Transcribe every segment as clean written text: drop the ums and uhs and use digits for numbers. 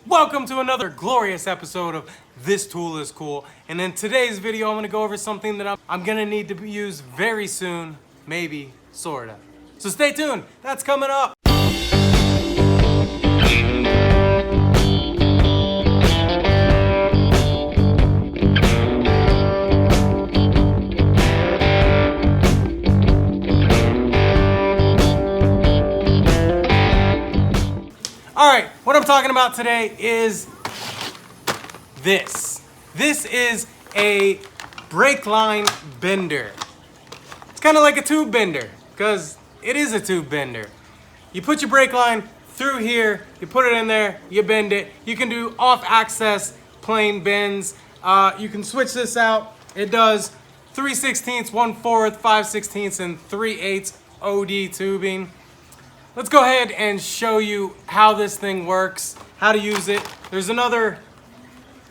Welcome to another glorious episode of This Tool is Cool. And in today's video, I'm gonna go over something that I'm gonna need to use very soon, maybe, sorta. So stay tuned, that's coming up. All right, what I'm talking about today is this. This is a brake line bender. It's kind of like a tube bender, because it is a tube bender. You put your brake line through here, you put it in there, you bend it. You can do off-axis plain bends. You can switch this out. It does 3/16, 1/4, 5/16, and 3/8 OD tubing. Let's go ahead and show you how this thing works, how to use it. There's another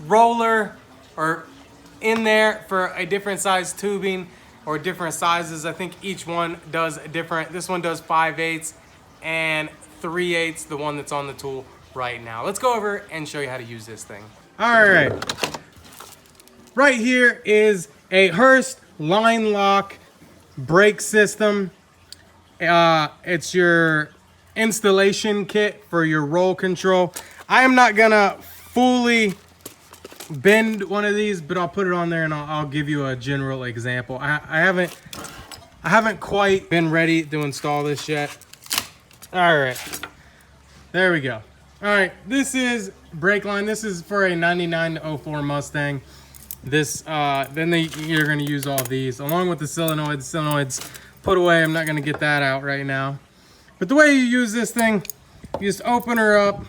roller in there for a different size tubing or different sizes. I think each one does different. This one does 5/8 and 3/8, the one that's on the tool right now. Let's go over and show you how to use this thing. All right. Right here is a Hurst line lock brake system. It's your installation kit for your roll control. I am not gonna fully bend one of these, but I'll put it on there and I'll give you a general example. I haven't quite been ready to install this yet. All right, there we go. All right, this is brake line. This is for a 99-04 Mustang. This you're gonna use all these along with the solenoids. Solenoids put away. I'm not gonna get that out right now. But the way you use this thing, you just open her up.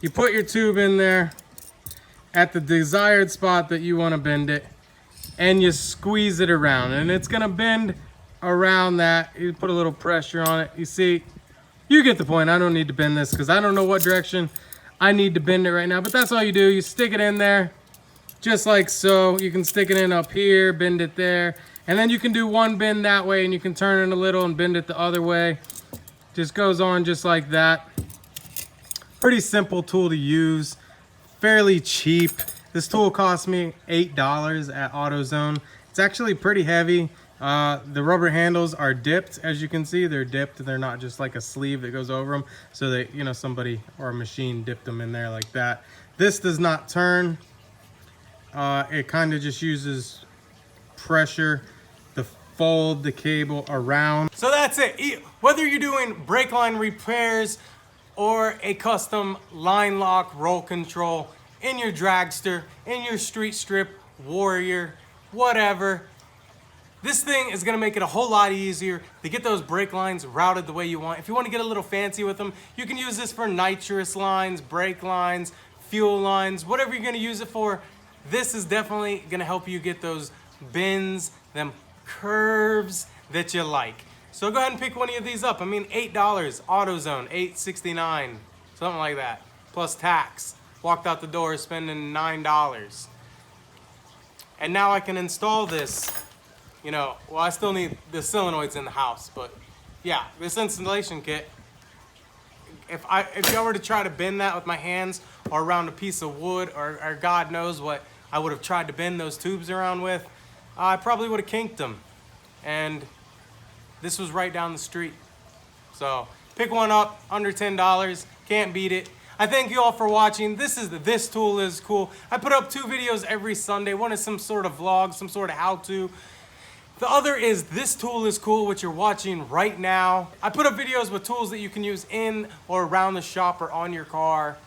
You put your tube in there at the desired spot that you want to bend it, and you squeeze it around, and it's gonna bend around that. You put a little pressure on it. You see, you get the point. I don't need to bend this because I don't know what direction I need to bend it right now, but that's all you do. You stick it in there just like so. You can stick it in up here, bend it there, and then you can do one bend that way, and you can turn it a little and bend it the other way. Just goes on just like that. Pretty simple tool to use, fairly cheap. This tool cost me $8 at AutoZone. It's actually pretty heavy. The rubber handles are dipped, as you can see. They're dipped. They're not just like a sleeve that goes over them. So that, you know, somebody or a machine dipped them in there like that. This does not turn. It kind of just uses pressure to fold the cable around. So that's it. Whether you're doing brake line repairs or a custom line lock roll control in your dragster, in your street strip, Warrior, whatever, this thing is gonna make it a whole lot easier to get those brake lines routed the way you want. If you want to get a little fancy with them, you can use this for nitrous lines, brake lines, fuel lines, whatever you're gonna use it for. This is definitely gonna help you get those bends, them curves that you like. So go ahead and pick one of these up. I mean, $8, AutoZone, $8.69, something like that, plus tax. Walked out the door spending $9. And now I can install this, you know, well, I still need the solenoids in the house, but yeah, this installation kit, if I were to try to bend that with my hands or around a piece of wood or God knows what I would have tried to bend those tubes around with, I probably would have kinked them. And this was right down the street. So pick one up, under $10, can't beat it. I thank you all for watching. This is This Tool is Cool. I put up 2 videos every Sunday. One is some sort of vlog, some sort of how-to. The other is This Tool is Cool, which you're watching right now. I put up videos with tools that you can use in or around the shop or on your car.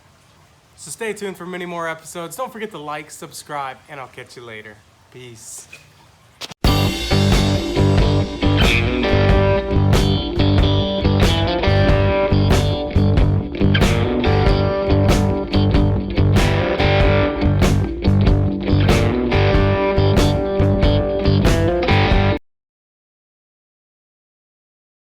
So stay tuned for many more episodes. Don't forget to like, subscribe, and I'll catch you later. Peace.